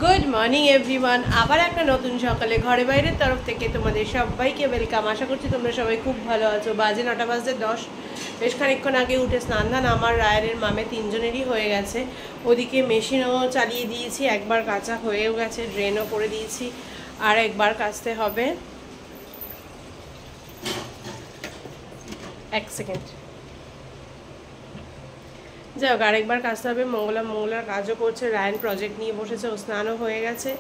Good morning everyone. আবার একটা নতুন সকালে ঘরে বাইরের তরফ থেকে তোমাদের সবাইকে ওয়েলকাম। আশা করছি তোমরা সবাই খুব ভালো আছো। বাজে 9টা বাজতে 10। বেশ খানিকক্ষণ আগে উঠে স্নান ধান আমার রায়ানের মামে তিনজনেরই হয়ে গেছে। ওদিকে মেশিনও চালিয়ে দিয়েছি, একবার কাঁচা হয়েও গেছে, ড্রেনও করে দিয়েছি, আর একবার কাচতে হবে। এক সেকেন্ড, যাই হোক আরেকবার কাজতে হবে। মঙ্গলার কাজও করছে, রায়ান প্রজেক্ট নিয়ে বসেছে, ও স্নানও হয়ে গেছে,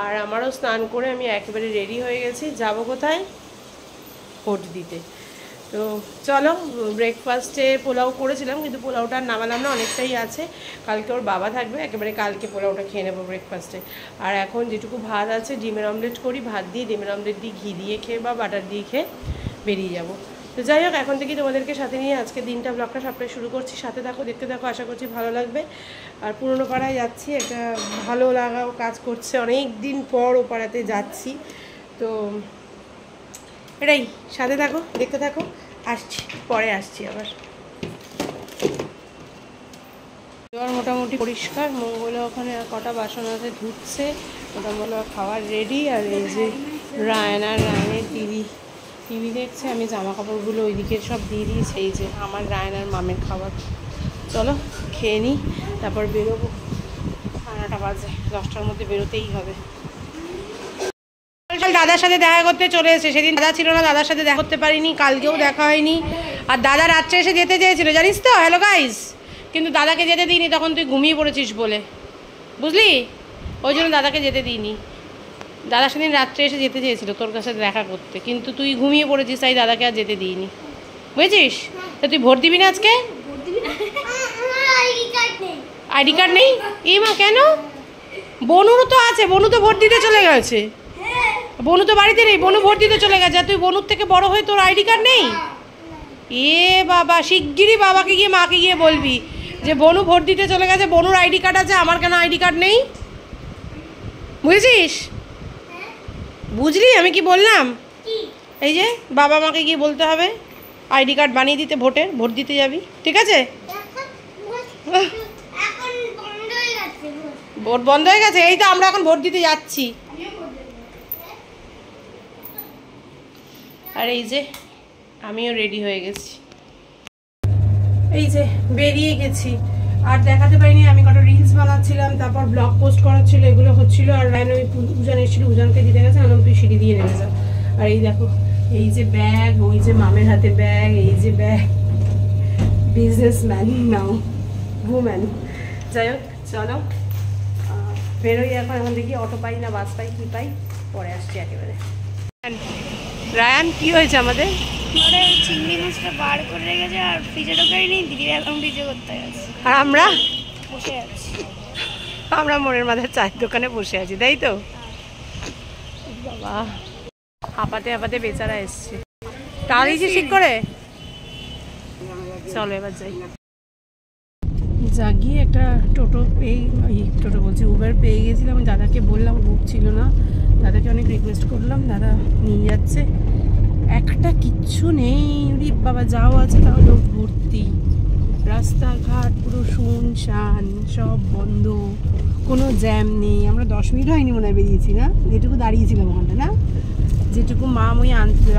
আর আমারও স্নান করে আমি একেবারে রেডি হয়ে গেছি। যাব কোথায়? ভোট দিতে। তো চলো, ব্রেকফাস্টে পোলাও করেছিলাম, কিন্তু পোলাওটা নামালাম না, অনেকটাই আছে। কালকে ওর বাবা থাকবে, একেবারে কালকে পোলাওটা খেয়ে নেবো ব্রেকফাস্টে। আর এখন যেটুকু ভাত আছে ডিমের অমলেট করি, ভাত দিয়ে ডিমের অমলেট দিয়ে ঘি দিয়ে খেয়ে বা বাটার দিয়ে খেয়ে বেরিয়ে যাবো। তো যাই হোক, এখন থেকেই তোমাদেরকে সাথে নিয়ে আজকে দিনটা ব্লগটা সবটাই শুরু করছি। সাথে দেখো, দেখতে দেখো, আশা করছি ভালো লাগবে। আর পুরনো পাড়ায় যাচ্ছি, একটা ভালো লাগাও কাজ করছে, অনেক দিন পর ও পাড়াতে যাচ্ছি। তো এটাই, সাথে থাকো, দেখতে থাকো, আসছি, পরে আসছি আবার। এবার মোটামুটি পরিষ্কার। মঙ্গলা ওখানে আর কটা বাসন আছে ধুচ্ছে, ওটা বলো খাওয়ার রেডি। আর এই যে রায়নের টিভি দেখছে, আমি জামা কাপড়গুলো ওইদিকে সব দিয়ে দিয়েছি। এই যে আমার রায়নার মামের খাবার। চলো খেয়ে নিই, তারপর বেরোবো। 9টা বাজে, 10টার মধ্যে বেরোতেই হবে। দাদার সাথে দেখা করতে চলে এসে, সেদিন দাদা ছিল না, দাদার সাথে দেখা করতে পারিনি, কালকেও দেখা হয়নি। আর দাদা রাত্রে এসে যেতে চেয়েছিল, জানিস তো। হ্যালো গাইস, কিন্তু দাদাকে যেতে দিইনি, তখন তুই ঘুমিয়ে পড়েছিস বলে, বুঝলি, ওই জন্য দাদাকে যেতে দিইনি। দাদা সেদিন রাত্রে এসে যেতে চেয়েছিল তোর কাছে দেখা করতে, কিন্তু তুই ঘুমিয়ে পড়েছিস, তাই দাদাকে আর যেতে দিইনি, বুঝেছিস। তা তুই ভোট দিবি না আজকে? আইডি কার্ড নেই? এই মা, কেন? বনুরও তো আছে, বনু তো ভোট দিতে চলে গেছে। বনু তো বাড়িতে নেই, বনু ভোট দিতে চলে গেছে। আর তুই বনুর থেকে বড় হয়ে তোর আইডি কার্ড নেই? এ বাবা, শিগগিরই বাবাকে গিয়ে মাকে গিয়ে বলবি যে বনু ভোট দিতে চলে গেছে, বনুর আইডি কার্ড আছে, আমার কেন আইডি কার্ড নেই, বুঝেছিস? বুঝলি আমি কি বললাম? এই যে বাবা মাকে গিয়ে বলতে হবে আইডি কার্ড বানিয়ে দিতে, ভোট দিতে যাবি, ঠিক আছে? ভোট বন্ধ হয়ে গেছে, এই তো আমরা এখন ভোট দিতে যাচ্ছি। আর এই যে আমিও রেডি হয়ে গেছি, এই যে বেরিয়ে গেছি। আর দেখাতে পারিনি, আমি কটা রিলস বানাচ্ছিলাম, তারপর ব্লগ পোস্ট করার ছিল, এগুলো হচ্ছিল। আর রায়ন ওই উজান এসেছিল, উজানকে দিতে গেছে, আমি তুই সিঁড়ি দিয়ে নেমে যাও। আর এই দেখো, এই যে ব্যাগ, ওই যে মামের হাতে ব্যাগ, এই যে ব্যাগ, বিজনেসম্যান নাও উম্যান। যাই হোক চলো বেরোই এখন দেখি অটো পাই না বাস পাই, কি পাই, পরে আসছি একেবারে। রায়ান, কি হয়েছে আমাদের? চিংড়ি মাছটা বার করে রেখেছে আর ফ্রিজে ঢোকায়নি, দিদির এখন ফ্রিজে করতে গেছে। আর আমরা বসে আছি, আমরা মোড়ের মাথায় চায়ের দোকানে বসে আছি, তাই তো। বাবা, হাঁপাতে হাঁপাতে বেচারা এসছে, টাড়িয়েছি ঠিক করে। চলো এবার যাই। জাগিয়ে একটা টোটো বলছি, উবের পেয়ে গেছিলাম। দাদাকে বললাম, বুক ছিল না, দাদাকে অনেক রিকোয়েস্ট করলাম, দাদা নিয়ে যাচ্ছে। একটা কিচ্ছু নেই, বাবা যাও আছে তাও লোক ভর্তি, রাস্তাঘাট পুরো শুনশান, সব বন্ধ, কোনো জ্যাম নেই। আমরা 10 মিনিট হয়নি মনে হয় বেরিয়েছি, না যেটুকু দাঁড়িয়েছিলাম ওখানটা, না যেটুকু মা ওই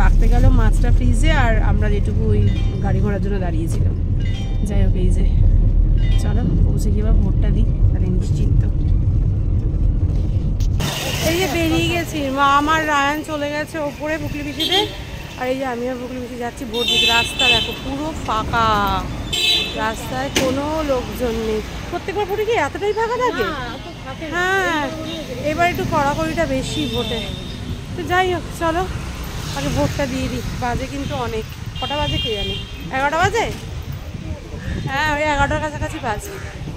রাখতে গেল মাছটা ফ্রিজে, আর আমরা যেটুকু ওই গাড়ি ঘোড়ার জন্য দাঁড়িয়েছিলাম। যাই হোক, এই যে চলো পৌঁছে গিয়ে এবার ভোটটা দিই, তাহলে নিশ্চিন্ত। এই যে বেরিয়ে গেছি, মা আমার রায়ান চলে গেছে ওপরে বুকলি বিশিতে, আর এই যে আমিও বুকলি বিশি যাচ্ছি ভোট দিতে। রাস্তা দেখো পুরো ফাঁকা, রাস্তায় কোনো লোকজন নেই। প্রত্যেকবার ভোটে কি এতটাই ফাঁকা থাকে? হ্যাঁ, এবার একটু কড়াকড়িটা বেশি ভোটে। তো যাই হোক চলো আগে ভোটটা দিয়ে দিই। বাজে কিন্তু অনেক, কটা বাজে কে জানে, 11টা বাজে? হ্যাঁ, ওই 11টার কাছাকাছি বাজে।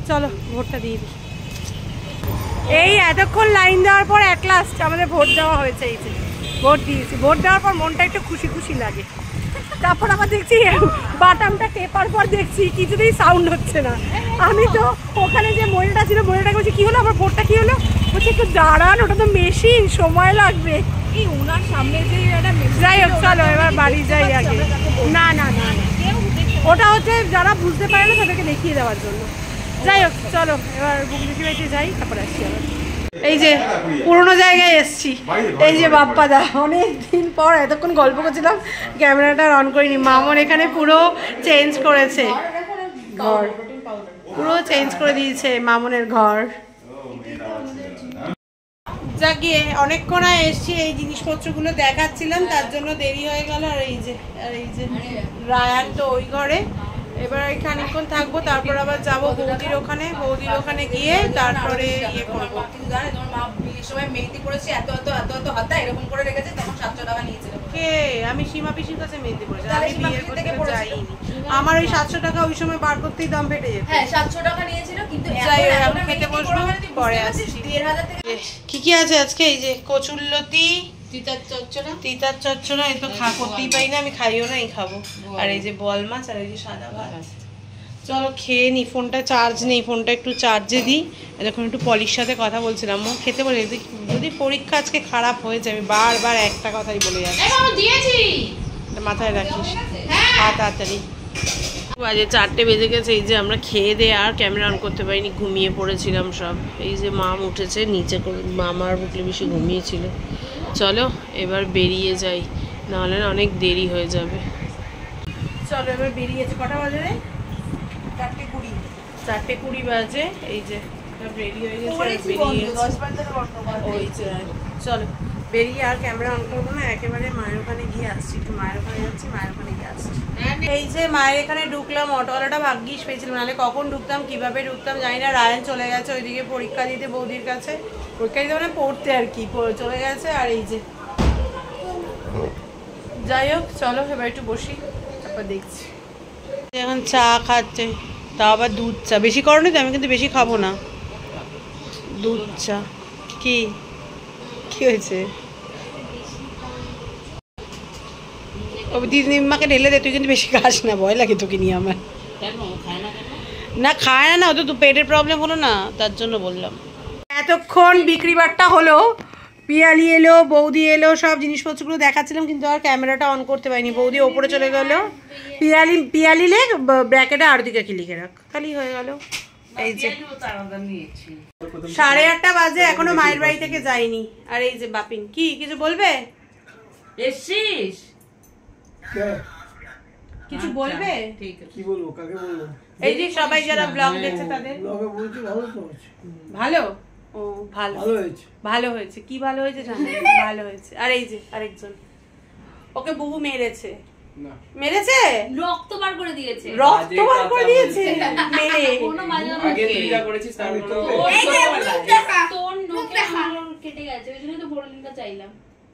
চলো ভোটটা দিয়ে দিই। এই এতক্ষণ লাইন দেওয়ার পর অ্যাট লাস্ট আমাদের ভোট দেওয়া হয়েছে। এই যে ভোট দিয়েছি, ভোট দেওয়ার পর মনটা একটু খুশি খুশি লাগে। তারপর আবার দেখছি বাটামটা টেপার পর দেখছি কিছুতেই সাউন্ড হচ্ছে না। আমি তো ওখানে যে মহিলাটা ছিল, মহিলাটাকে বলছি কি হলো, আমার ভোটটা কি হলো, বলছে একটু দাঁড়ান, ওটা তো মেশিন, সময় লাগবে। এই ওনার সামনে যে একটা, যাই হোক চলো এবার বাড়ি যাই আগে। না না না, ওটা হচ্ছে যারা বুঝতে পারে না তাদেরকে দেখিয়ে দেওয়ার জন্য। যাই হোক চলো এবার বুকলিশি বাড়িতে যাই, তারপরে আসছি আবার। এই যে পুরোনো জায়গায় এসছি, এই যে বাপ্পাদা, অনেক দিন পর এতক্ষণ গল্প করছিলাম, ক্যামেরাটা অন করিনি। মামন এখানে পুরো চেঞ্জ করেছে, ঘর পুরো চেঞ্জ করে দিয়েছে মামনের ঘর। যা গিয়ে অনেকক্ষণ এসছি, এই জিনিসপত্রগুলো দেখাচ্ছিলাম, তার জন্য দেরি হয়ে গেল। আর এই যে রায়ান তো ওই ঘরে, এবার খানিকক্ষণ থাকবো, তারপর আবার যাবো বৌদির ওখানে। বৌদির ওখানে গিয়ে তারপরে ইয়ে করবো। মেহেন্দি করেছি, এত এত এত এত হাতা এরকম করে রেখেছে, তখন 700 টাকা নিয়েছিল। কে? আমি সীমা পিসির কাছে মেহেন্দি পড়েছি, আমি বিয়ের করতে যাইনি। আমার ওই 700 টাকা ওই সময় বার করতেই দাম ফেটে যেত। হ্যাঁ 700 টাকা নিয়েছিল, কিন্তু যাই হোক, এখন খেতে বসবো, পরে আসছি। 1500 থেকে কি কি আছে আজকে? এই যে কচুরলতি, তিতার চচ্চড়া, এই তো করতেই পারি না, আমি খাইও না, এই খাবো। আর এই যে বল মাছ, আর এই যে সাদা ভাত। চলো খেয়ে নি, ফোনটা চার্জ নেই, ফোনটা একটু চার্জে দিই। এখন একটু পলির সাথে কথা বলছিলাম, ও খেতে বলে যদি পরীক্ষা আজকে খারাপ হয়ে যায়, আমি বারবার একটা কথাই বলে যাচ্ছি, মাথায় রাখিস। তাড়াতাড়ি বাজে 4টে বেজে গেছে। এই যে আমরা খেয়ে দিয়ে আর ক্যামেরা অন করতে পারিনি, ঘুমিয়ে পড়েছিলাম সব। এই যে মাম উঠেছে নিচে, মামা আর বুকলি বেশি ঘুমিয়েছিল। চলো এবার বেরিয়ে যাই, নাহলে না অনেক দেরি হয়ে যাবে। চলো এবার বেরিয়েছে। কটা বাজে রে? 4:20 বাজে। এই যে রেডি হয়ে গেছে, চলো বেরিয়ে আর ক্যামেরা অন করবো না, একেবারে মায়ের ওখানে গিয়ে আসছি। একটু মায়ের ওখানে যাচ্ছি, মায়ের ওখানে গিয়ে আসছি। এই যে মায়ের এখানে ঢুকলাম, অটোওয়ালাটা ভাগ্যিস পেয়েছিলাম, নাহলে কখন ঢুকতাম কিভাবে ঢুকতাম জানি না। রায়ান চলে গেছে ওইদিকে পরীক্ষা দিতে বৌদির কাছে, পরীক্ষা দিতে মানে পড়তে আর কি, চলে গেছে। আর এই যে যাই হোক, চলো এবার একটু বসি, তারপর দেখছি। এখন চা খাচ্ছে, তাও আবার দুধ চা। বেশি করনি তো? আমি কিন্তু বেশি খাবো না, দুধ চা। কি কি হয়েছে? দিদিমাকে ঢেলে দে, তুই কিন্তু বেশি খাস না, ভয় লাগে তোকে নিয়ে আমার। না খায় না, ও তো পেটের প্রবলেম হলো না, তার জন্য বললাম। এতক্ষণ বিক্রি বাট্টা হলো, পিয়ালি এলো, বৌদি এলো, সব জিনিসপত্রগুলো দেখাচ্ছিলাম, কিন্তু আর ক্যামেরাটা অন করতে পারিনি। বৌদি ওপরে চলে গেল, পিয়ালি লেখ ব্র্যাকেটে আরতিকা কি লিখে রাখ, খালি হয়ে গেল। এই যে 8:30 বাজে, এখনো মায়ের বাড়ি থেকে যাইনি। আর এই যে বাপিন, কি কিছু বলবে? এসছিস কিছু বলবে? কি বলবো, কাকে বলবো? এই যে সবাই যারা ব্লগ দেখছে তাদের ভালো। ও ভালো হয়েছে, ভালো হয়েছে। কি ভালো হয়েছে জানো? ভালো হয়েছে। আর এই যে আরেকজন, ওকে বহু মেরেছে, মেরেছে, রক্ত বার করে দিয়েছে, রক্ত বার করে দিয়েছে মেরে। আগে তুই যা করেছিস তার তো তোর নখে আমার কেটে গেছে, ওই জন্য তো বড়লিনটা চাইলাম।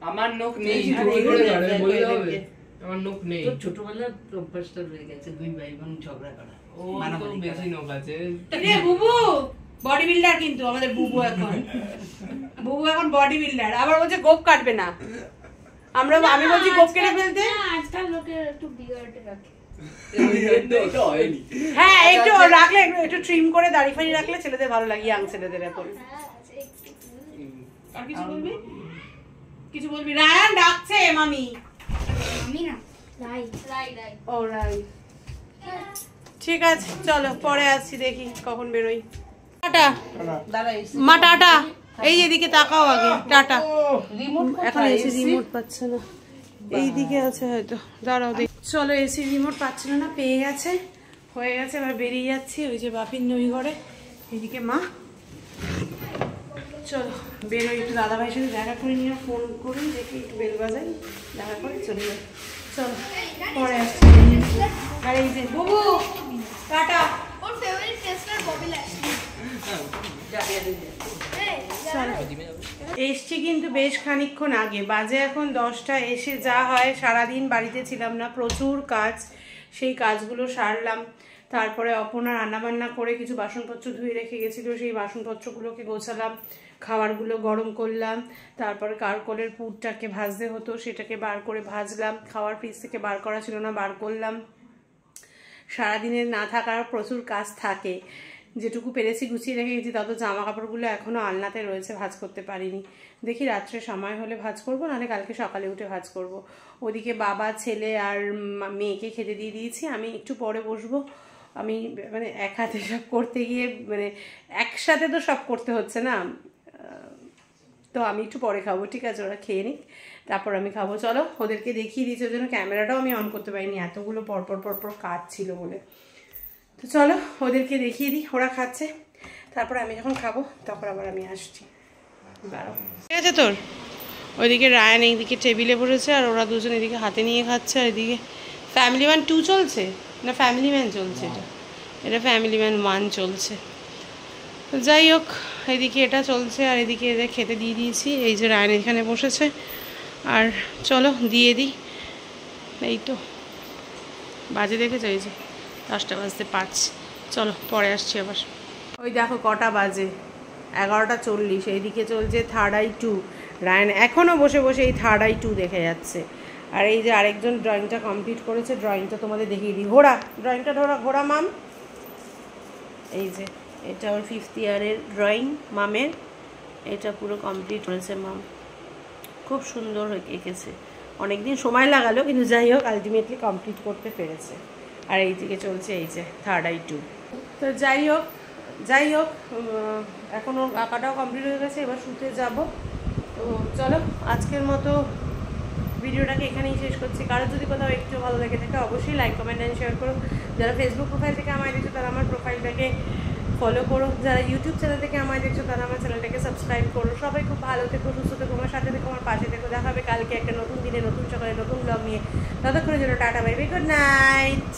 আমার নখ নেই, বলে হবে আমার নখ নেই। তো ছোটবেলায় অভ্যাসটা রয়ে গেছে, দুই ভাই বোন ঝগড়া করা। ও তো বেশি নখ আছে রে বুবু, বডি বিল্ডার কিন্তু আমাদের বুবু এখন, বুবু এখন বডি বিল্ডার। আবার বলছে গোপ কাটবে না, আমি বলছি গোপ কেটে ফেলতে। আজকাল লোকে একটু বিগাড়ে রাখে। হ্যাঁ একটু রাখলে, একটু ট্রিম করে দাড়ি ফাড়ি রাখলে ছেলেদের ভালো লাগে, ইয়াং ছেলেদের এখন। আর কিছু বলবি? কিছু বলবি? রায়ান ডাকছে মামি। আমি না রাই। ও রাই, ঠিক আছে চলো পরে আসছি, দেখি কখন বেরোই। টাটা মা, টাটা। এই এদিকে তাকাও আগে, টাটা। এখন এসি রিমোট পাচ্ছে না, এইদিকে আছে হয়তো, দাঁড়াও দেখি। চলো এসি রিমোট পাচ্ছিল না, পেয়ে গেছে, হয়ে গেছে। এবার বেরিয়ে যাচ্ছি, ওই যে বাপির নই ঘরে, এইদিকে মা। চলো বেরোই, একটু দাদাভাইয়ের সাথে দেখা করে নিয়ে ফোন করি, দেখি একটু বেল বাজাই, দেখা করে চলে যাই। চলো পরে আসছি। আর এই যে বুবু, টাটা। ওর ফেভারিট টেস্টার ববি ল্যাশলি। এসছি কিন্তু বেশ খানিকক্ষণ আগে, বাজে এখন 10টা। এসে যা হয়, সারাদিন বাড়িতে ছিলাম না, প্রচুর কাজ, সেই কাজগুলো সারলাম। তারপরে অপনা রান্নাবান্না করে কিছু বাসনপত্র ধুয়ে রেখে গেছিলো, সেই বাসনপত্রগুলোকে গোছালাম, খাবারগুলো গরম করলাম। তারপরে কারকলের পুরটাকে ভাজতে হতো, সেটাকে বার করে ভাজলাম। খাওয়ার ফ্রিজ থেকে বার করা ছিল না, বার করলাম। সারাদিনের না থাকার প্রচুর কাজ থাকে, যেটুকু পেরেছি গুছিয়ে রেখে গেছি। তত জামা কাপড়গুলো এখনও আলনাতে রয়েছে, ভাঁজ করতে পারিনি। দেখি রাত্রে সময় হলে ভাঁজ করবো, নাহলে কালকে সকালে উঠে ভাঁজ করব। ওদিকে বাবা, ছেলে আর মেয়েকে খেতে দিয়ে দিয়েছি, আমি একটু পরে বসবো। আমি মানে এক হাতে সব করতে গিয়ে, মানে একসাথে তো সব করতে হচ্ছে না, তো আমি একটু পরে খাবো, ঠিক আছে? ওরা খেয়ে নিক, তারপর আমি খাবো। চলো ওদেরকে দেখিয়ে দিয়েছি, ওই জন্য ক্যামেরাটাও আমি অন করতে পারিনি, এতগুলো পরপর কাজ ছিল বলে। তো চলো ওদেরকে দেখিয়ে দিই, ওরা খাচ্ছে, তারপর আমি যখন খাবো তখন আবার আমি আসছি। ঠিক আছে তোর? ওইদিকে রায়ান এইদিকে টেবিলে বসেছে, আর ওরা দুজন এদিকে হাতে নিয়ে খাচ্ছে, আর এদিকে ফ্যামিলি ম্যান 2 চলছে না ফ্যামিলি ম্যান চলছে? এটা ফ্যামিলি ম্যান 1 চলছে। তো যাই হোক, এদিকে এটা চলছে, আর এদিকে এদের খেতে দিয়ে দিয়েছি। এই যে রায়ান এখানে বসেছে, আর চলো দিয়ে দিই। এই তো বাজে দেখেছো, এই যে 10টা বাজতে 5। চলো পরে আসছি আবার। ওই দেখো কটা বাজে, 11টা 40। এইদিকে চলছে থার্ড আই 2। রায়ান এখনও বসে বসে এই থার্ড আই 2 দেখে যাচ্ছে। আর এই যে আরেকজন ড্রয়িংটা কমপ্লিট করেছে, ড্রয়িংটা তোমাদের দেখিয়ে দিই। ড্রয়িংটা ঘোরা মাম। এই যে এটা ওর 5th ইয়ারের ড্রয়িং মামের, এটা পুরো কমপ্লিট করেছে মাম, খুব সুন্দর এঁকেছে। অনেকদিন সময় লাগালো, কিন্তু যাই হোক আলটিমেটলি কমপ্লিট করতে পেরেছে। আর এই দিকে চলছে এই যে থার্ড আই 2। তো যাই হোক এখন ওর আঁকাটাও কমপ্লিট হয়ে গেছে, এবার শুতে যাব। তো চলো আজকের মতো ভিডিওটাকে এখানেই শেষ করছি। কারো যদি কোথাও একটু ভালো লেগে থাকে অবশ্যই লাইক কমেন্ট অ্যান্ড শেয়ার করো। যারা ফেসবুক প্রোফাইল থেকে আমায় দেখছো তারা আমার প্রোফাইলটাকে ফলো করো, যারা ইউটিউব চ্যানেল থেকে আমায় দেখছো তারা আমার চ্যানেলটাকে সাবস্ক্রাইব করো। সবাই খুব ভালো থেকো, সুস্থ থেকো, আমার সাথে থেকো, আমার পাশে থেকো। দেখা হবে কালকে একটা নতুন দিনে নতুন সকালে নতুন ব্লগ নিয়ে। ততক্ষণের জন্য tata, bye bye, good night.